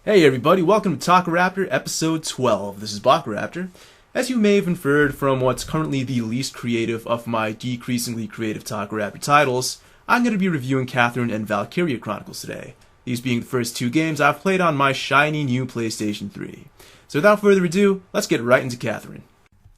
Hey everybody, welcome to Talk-A-Raptor episode 12. This is Valkyria. As you may have inferred from what's currently the least creative of my decreasingly creative Talk-A-Raptor titles, I'm going to be reviewing Catherine and Valkyria Chronicles today, these being the first two games I've played on my shiny new PlayStation 3. So without further ado, let's get right into Catherine.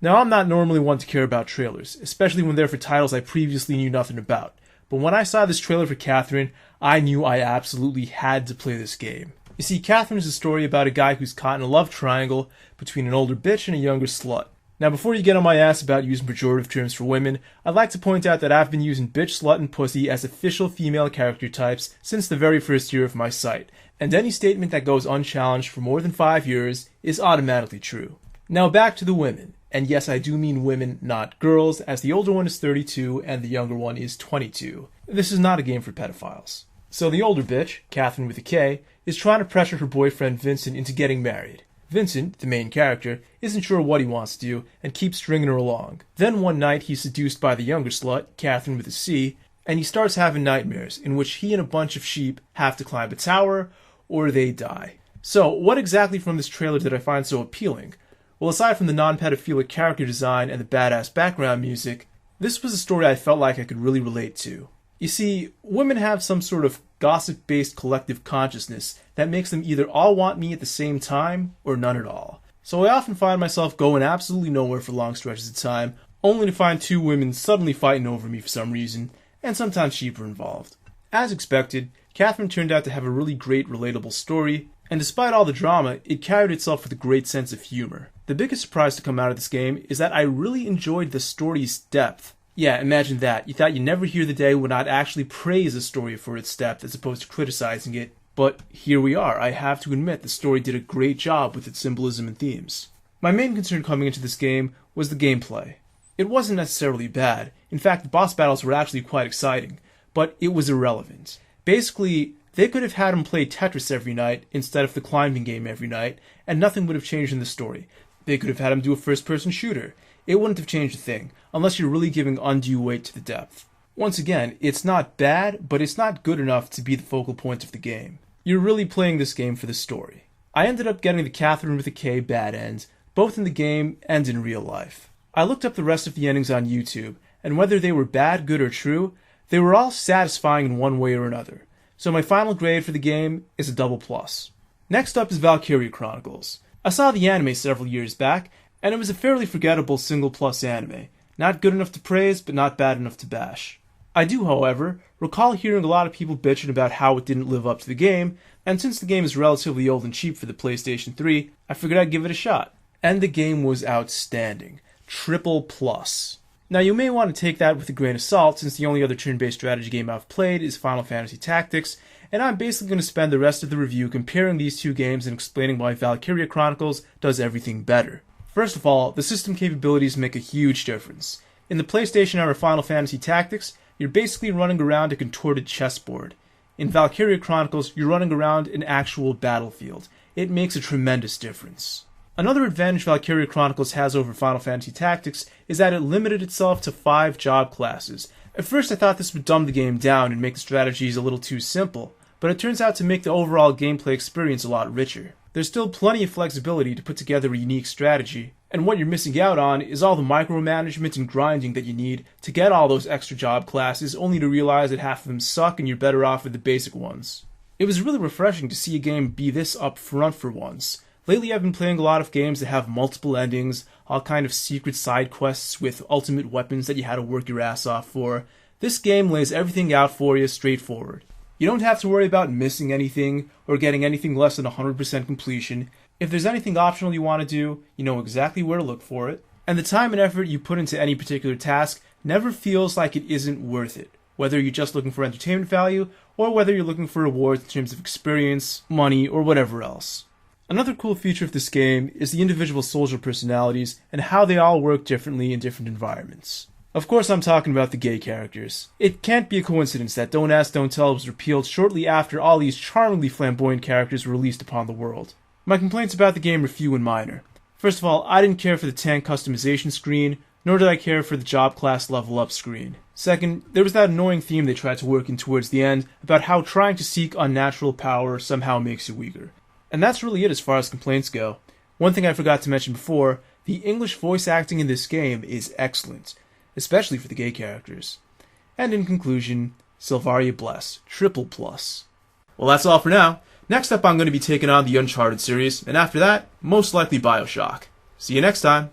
Now, I'm not normally one to care about trailers, especially when they're for titles I previously knew nothing about, but when I saw this trailer for Catherine, I knew I absolutely had to play this game. You see, Catherine is a story about a guy who's caught in a love triangle between an older bitch and a younger slut. Now, before you get on my ass about using pejorative terms for women, I'd like to point out that I've been using bitch, slut, and pussy as official female character types since the very first year of my site, and any statement that goes unchallenged for more than 5 years is automatically true. Now back to the women, and yes, I do mean women, not girls, as the older one is 32 and the younger one is 22. This is not a game for pedophiles. So the older bitch, Catherine with a K, is trying to pressure her boyfriend Vincent into getting married. Vincent, the main character, isn't sure what he wants to do and keeps stringing her along. Then one night he's seduced by the younger slut, Catherine with a C, and he starts having nightmares in which he and a bunch of sheep have to climb a tower or they die. So what exactly from this trailer did I find so appealing? Well, aside from the non-pedophilic character design and the badass background music, this was a story I felt like I could really relate to. You see, women have some sort of gossip-based collective consciousness that makes them either all want me at the same time or none at all. So I often find myself going absolutely nowhere for long stretches of time, only to find two women suddenly fighting over me for some reason, and sometimes sheep are involved. As expected, Catherine turned out to have a really great relatable story, and despite all the drama, it carried itself with a great sense of humor. The biggest surprise to come out of this game is that I really enjoyed the story's depth. Yeah, imagine that. You thought you'd never hear the day when I'd actually praise a story for its depth as opposed to criticizing it, but here we are. I have to admit the story did a great job with its symbolism and themes. My main concern coming into this game was the gameplay. It wasn't necessarily bad. In fact, the boss battles were actually quite exciting, but it was irrelevant. Basically, they could have had him play Tetris every night instead of the climbing game every night, and nothing would have changed in the story. They could have had him do a first-person shooter. It wouldn't have changed a thing, unless you're really giving undue weight to the depth. Once again, it's not bad, but it's not good enough to be the focal point of the game. You're really playing this game for the story. I ended up getting the Catherine with a K bad end, both in the game and in real life. I looked up the rest of the endings on YouTube, and whether they were bad, good, or true, they were all satisfying in one way or another. So my final grade for the game is a double plus. Next up is Valkyria Chronicles. I saw the anime several years back, and it was a fairly forgettable single plus anime. Not good enough to praise, but not bad enough to bash. I do, however, recall hearing a lot of people bitching about how it didn't live up to the game, and since the game is relatively old and cheap for the PlayStation 3, I figured I'd give it a shot. And the game was outstanding. Triple plus. Now you may want to take that with a grain of salt, since the only other turn-based strategy game I've played is Final Fantasy Tactics, and I'm basically going to spend the rest of the review comparing these two games and explaining why Valkyria Chronicles does everything better. First of all, the system capabilities make a huge difference. In the PlayStation era Final Fantasy Tactics, you're basically running around a contorted chessboard. In Valkyria Chronicles, you're running around an actual battlefield. It makes a tremendous difference. Another advantage Valkyria Chronicles has over Final Fantasy Tactics is that it limited itself to 5 job classes. At first I thought this would dumb the game down and make the strategies a little too simple, but it turns out to make the overall gameplay experience a lot richer. There's still plenty of flexibility to put together a unique strategy, and what you're missing out on is all the micromanagement and grinding that you need to get all those extra job classes, only to realize that half of them suck and you're better off with the basic ones. It was really refreshing to see a game be this upfront for once. Lately I've been playing a lot of games that have multiple endings, all kind of secret side quests with ultimate weapons that you had to work your ass off for. This game lays everything out for you straightforward. You don't have to worry about missing anything or getting anything less than 100% completion. If there's anything optional you want to do, you know exactly where to look for it. And the time and effort you put into any particular task never feels like it isn't worth it, whether you're just looking for entertainment value or whether you're looking for rewards in terms of experience, money, or whatever else. Another cool feature of this game is the individual soldier personalities and how they all work differently in different environments. Of course I'm talking about the gay characters. It can't be a coincidence that Don't Ask, Don't Tell was repealed shortly after all these charmingly flamboyant characters were released upon the world. My complaints about the game are few and minor. First of all, I didn't care for the tank customization screen, nor did I care for the job class level up screen. Second, there was that annoying theme they tried to work in towards the end about how trying to seek unnatural power somehow makes you weaker. And that's really it as far as complaints go. One thing I forgot to mention before, the English voice acting in this game is excellent, especially for the gay characters. And in conclusion, Sylvaria Bless, triple plus. Well, that's all for now. Next up, I'm going to be taking on the Uncharted series, and after that, most likely BioShock. See you next time.